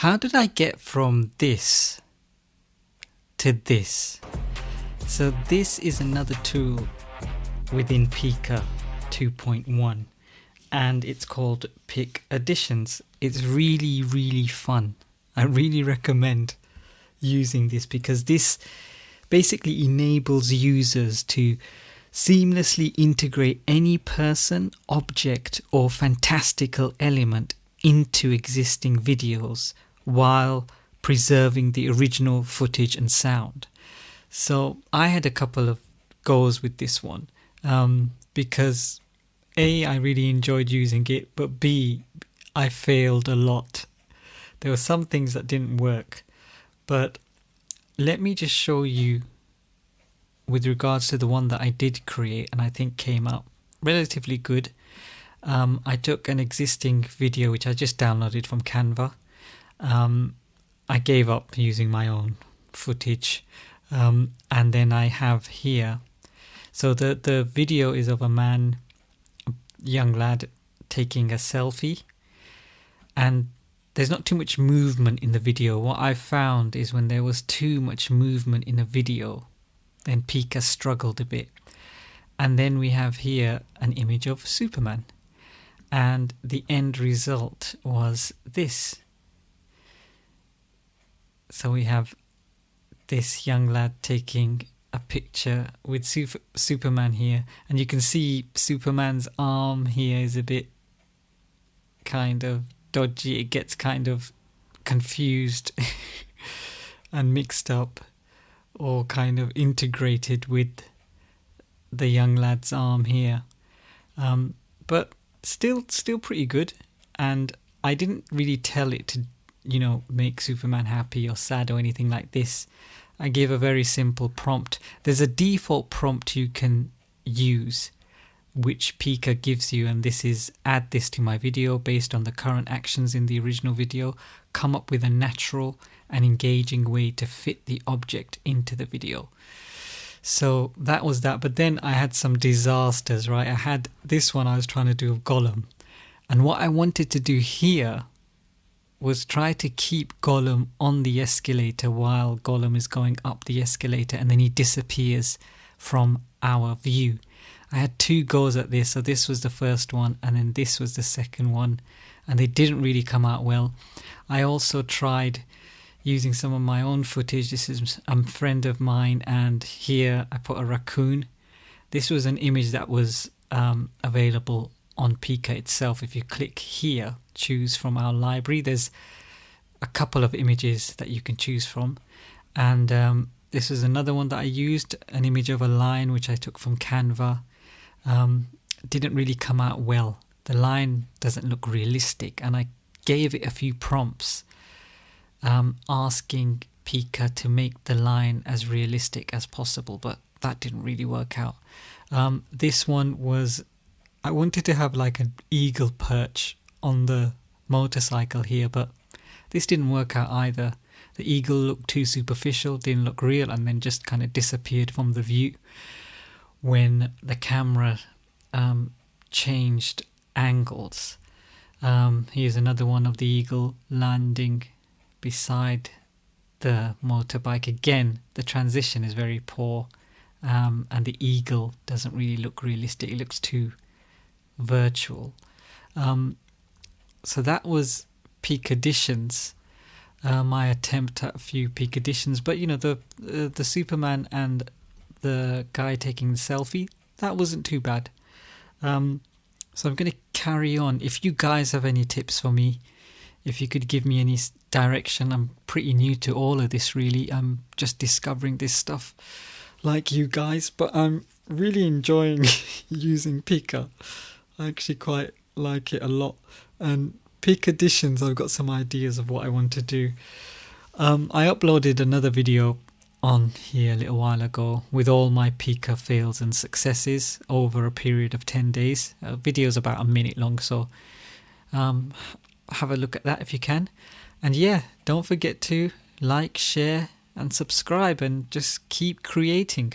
How did I get from this to this? So this is another tool within Pika 2.1 and it's called Pikadditions. It's really fun. I really recommend using this because this basically enables users to seamlessly integrate any person, object or fantastical element into existing videos while preserving the original footage and sound. So I had a couple of goes with this one because A, I really enjoyed using it, but B, I failed a lot. There were some things that didn't work, but let me just show you with regards to the one that I did create and I think came out relatively good. I took an existing video which I just downloaded from Canva. I gave up using my own footage and then I have here, so the video is of a man, a young lad taking a selfie, and there's not too much movement in the video. What I found is when there was too much movement in a video, then Pika struggled a bit. And then we have here an image of Superman. And the end result was this. So we have this young lad taking a picture with Superman here. And you can see Superman's arm here is a bit kind of dodgy. It gets kind of confused and mixed up or kind of integrated with the young lad's arm here. But still pretty good, and I didn't really tell it to, make Superman happy or sad or anything like this. I gave a very simple prompt. There's a default prompt you can use which Pika gives you, and this is add this to my video based on the current actions in the original video, come up with a natural and engaging way to fit the object into the video. So that was that, but then I had some disasters, right? I had this one I was trying to do of Gollum, and what I wanted to do here was try to keep Gollum on the escalator while Gollum is going up the escalator and then he disappears from our view. I had two goes at this, so this was the first one and then this was the second one, and they didn't really come out well. I also tried using some of my own footage. This is a friend of mine, and here I put a raccoon. This was an image that was available on Pika itself. If you click here, choose from our library, there's a couple of images that you can choose from, and this is another one that I used, an image of a lion which I took from Canva. Didn't really come out well. The lion doesn't look realistic, and I gave it a few prompts asking Pika to make the lion as realistic as possible, but that didn't really work out. This one was, I wanted to have like an eagle perch on the motorcycle here, but this didn't work out either. The eagle looked too superficial, didn't look real, and then just kind of disappeared from the view when the camera changed angles. Here's another one of the eagle landing beside the motorbike. Again, the transition is very poor, and the eagle doesn't really look realistic. It looks too virtual. So that was Pikadditions, my attempt at a few Pikadditions. But the Superman and the guy taking the selfie, that wasn't too bad. So I'm going to carry on. If you guys have any tips for me, if you could give me any direction, I'm pretty new to all of this really. I'm just discovering this stuff like you guys, but I'm really enjoying using Pika. I actually quite like it a lot. And Pikadditions, I've got some ideas of what I want to do. I uploaded another video on here a little while ago with all my Pika fails and successes over a period of 10 days. Video's about a minute long, so have a look at that if you can. And yeah, don't forget to like, share and subscribe, and just keep creating.